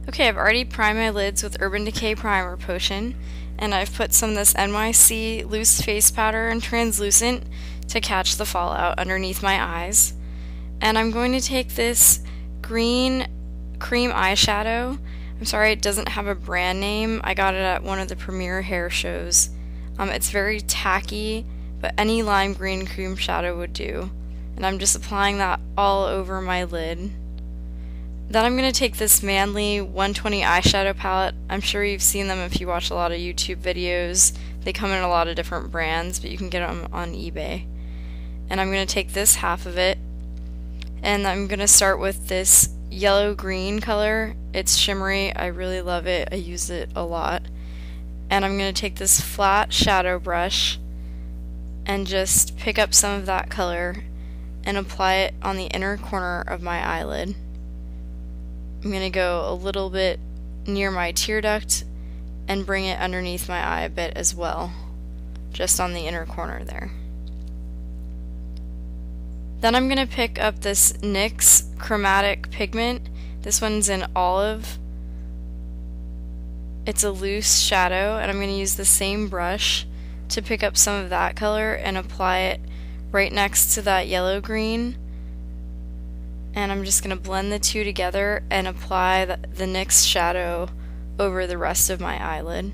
Okay, I've already primed my lids with Urban Decay Primer Potion, and I've put some of this NYC loose face powder and translucent to catch the fallout underneath my eyes. And I'm going to take this green cream eyeshadow. I'm sorry it doesn't have a brand name. I got it at one of the premiere hair shows. It's very tacky, but any lime green cream shadow would do. And I'm just applying that all over my lid. Then I'm going to take this Manly 120 eyeshadow palette. I'm sure you've seen them if you watch a lot of YouTube videos. They come in a lot of different brands, but you can get them on eBay. And I'm going to take this half of it, and I'm going to start with this yellow-green color. It's shimmery. I really love it. I use it a lot. And I'm going to take this flat shadow brush and just pick up some of that color and apply it on the inner corner of my eyelid. I'm going to go a little bit near my tear duct and bring it underneath my eye a bit as well, just on the inner corner there. Then I'm going to pick up this NYX Chromatic Pigment. This one's in olive. It's a loose shadow, and I'm going to use the same brush to pick up some of that color and apply it right next to that yellow-green. And I'm just going to blend the two together and apply the NYX shadow over the rest of my eyelid.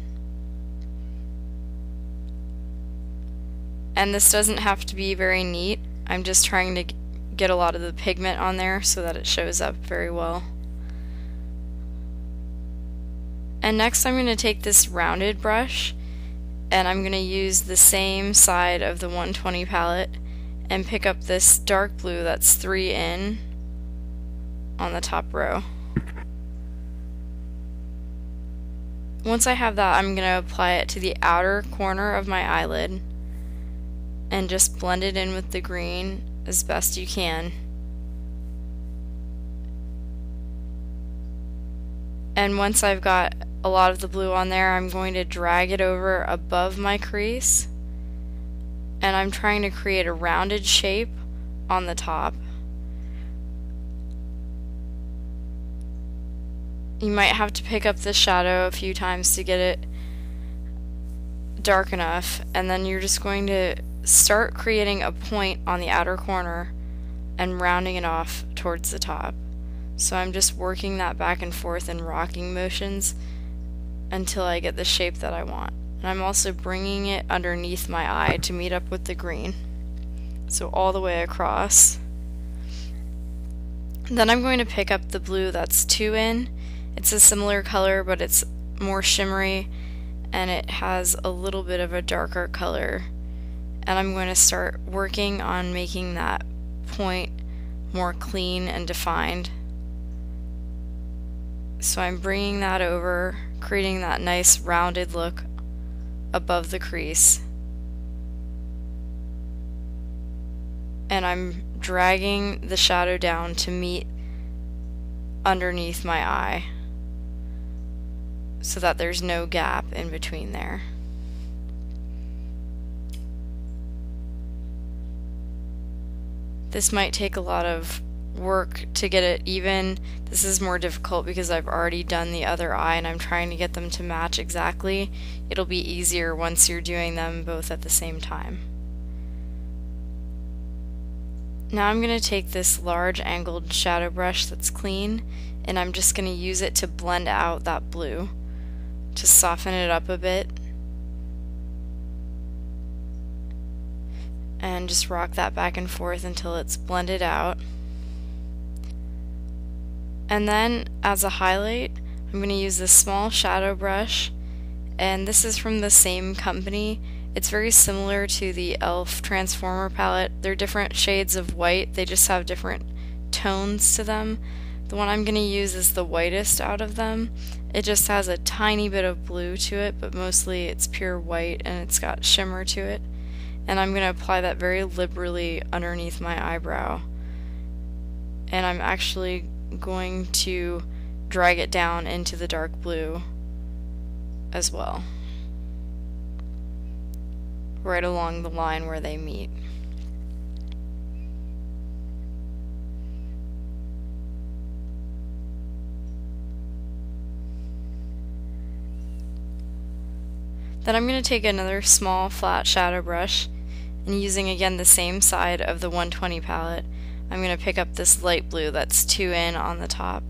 And this doesn't have to be very neat. I'm just trying to get a lot of the pigment on there so that it shows up very well. And next I'm going to take this rounded brush, and I'm going to use the same side of the 120 palette and pick up this dark blue that's 3 in on the top row. Once I have that, I'm going to apply it to the outer corner of my eyelid and just blend it in with the green as best you can. And once I've got a lot of the blue on there, I'm going to drag it over above my crease, and I'm trying to create a rounded shape on the top. You might have to pick up the shadow a few times to get it dark enough, and then you're just going to start creating a point on the outer corner and rounding it off towards the top. So I'm just working that back and forth in rocking motions until I get the shape that I want. And I'm also bringing it underneath my eye to meet up with the green. So all the way across. Then I'm going to pick up the blue that's 2 in. It's a similar color, but it's more shimmery, and it has a little bit of a darker color. And I'm going to start working on making that point more clean and defined. So I'm bringing that over, creating that nice rounded look above the crease. And I'm dragging the shadow down to meet underneath my eye so that there's no gap in between there. This might take a lot of work to get it even. This is more difficult because I've already done the other eye and I'm trying to get them to match exactly. It'll be easier once you're doing them both at the same time. Now I'm going to take this large angled shadow brush that's clean, and I'm just going to use it to blend out that blue, to soften it up a bit, and just rock that back and forth until it's blended out. And then as a highlight, I'm going to use this small shadow brush, and this is from the same company. It's very similar to the e.l.f. Transformer palette. They're different shades of white, they just have different tones to them. The one I'm going to use is the whitest out of them. It just has a tiny bit of blue to it, but mostly it's pure white and it's got shimmer to it. And I'm going to apply that very liberally underneath my eyebrow. And I'm actually going to drag it down into the dark blue as well, right along the line where they meet. Then I'm going to take another small flat shadow brush, and using again the same side of the 120 palette, I'm going to pick up this light blue that's 2 in on the top.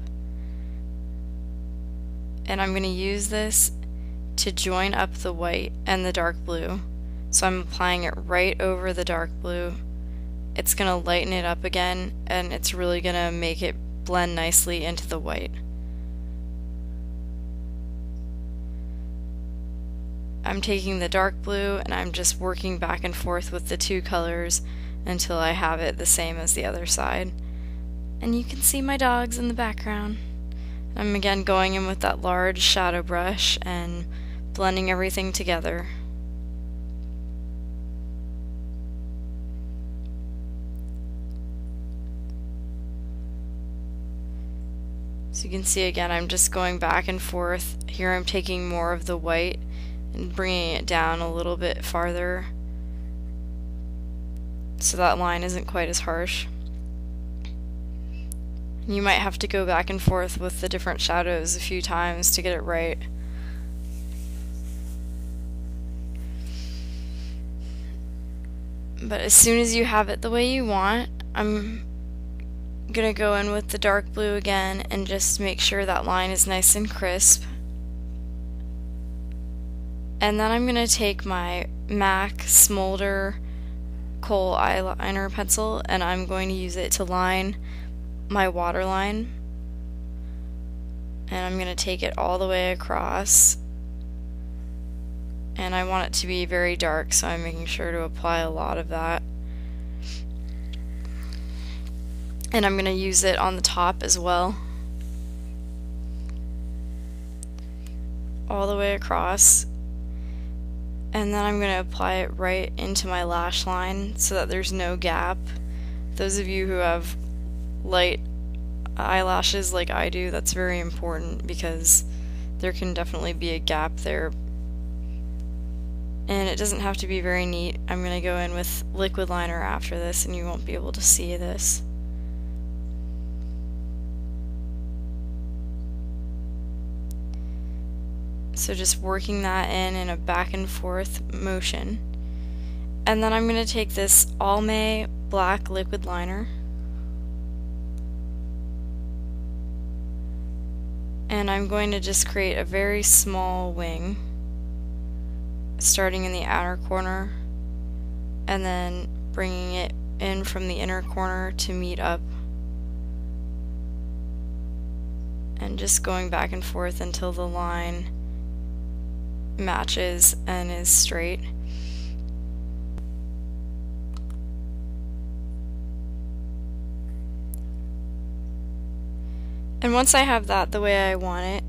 And I'm going to use this to join up the white and the dark blue. So I'm applying it right over the dark blue. It's going to lighten it up again, and it's really going to make it blend nicely into the white. I'm taking the dark blue and I'm just working back and forth with the two colors until I have it the same as the other side. And you can see my dogs in the background. I'm again going in with that large shadow brush and blending everything together. So you can see again, I'm just going back and forth. Here I'm taking more of the white and bringing it down a little bit farther so that line isn't quite as harsh. You might have to go back and forth with the different shadows a few times to get it right. But as soon as you have it the way you want, I'm gonna go in with the dark blue again and just make sure that line is nice and crisp. And then I'm gonna take my MAC Smolder Kohl eyeliner pencil and I'm going to use it to line my waterline. And I'm gonna take it all the way across. And I want it to be very dark, so I'm making sure to apply a lot of that. And I'm going to use it on the top as well. All the way across. And then I'm going to apply it right into my lash line so that there's no gap. Those of you who have light eyelashes like I do, that's very important because there can definitely be a gap there. And it doesn't have to be very neat. I'm going to go in with liquid liner after this and you won't be able to see this. So just working that in a back and forth motion. And then I'm going to take this Almay black liquid liner and I'm going to just create a very small wing, starting in the outer corner and then bringing it in from the inner corner to meet up, and just going back and forth until the line matches and is straight. And once I have that the way I want it,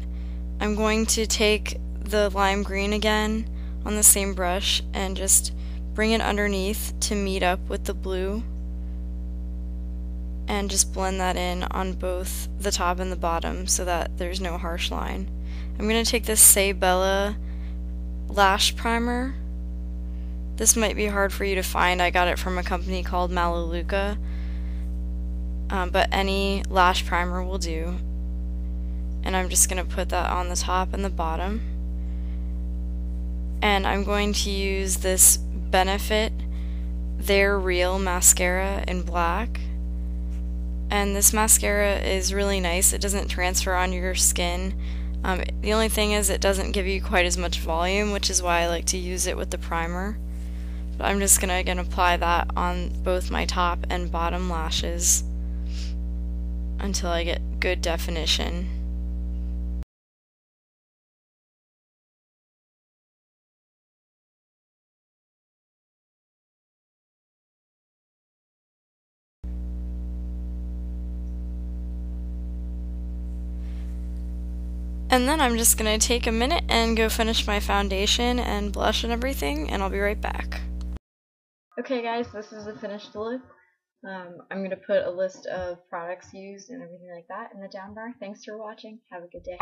I'm going to take the lime green again on the same brush and just bring it underneath to meet up with the blue and just blend that in on both the top and the bottom so that there's no harsh line. I'm going to take this Say Bella Lash Primer. This might be hard for you to find. I got it from a company called Melaleuca, but any lash primer will do. And I'm just going to put that on the top and the bottom. And I'm going to use this Benefit They're Real mascara in black. And this mascara is really nice. It doesn't transfer on your skin. The only thing is it doesn't give you quite as much volume, which is why I like to use it with the primer. But I'm just going to again apply that on both my top and bottom lashes until I get good definition. And then I'm just going to take a minute and go finish my foundation and blush and everything, and I'll be right back. Okay guys, this is the finished look. I'm going to put a list of products used and everything like that in the down bar. Thanks for watching. Have a good day.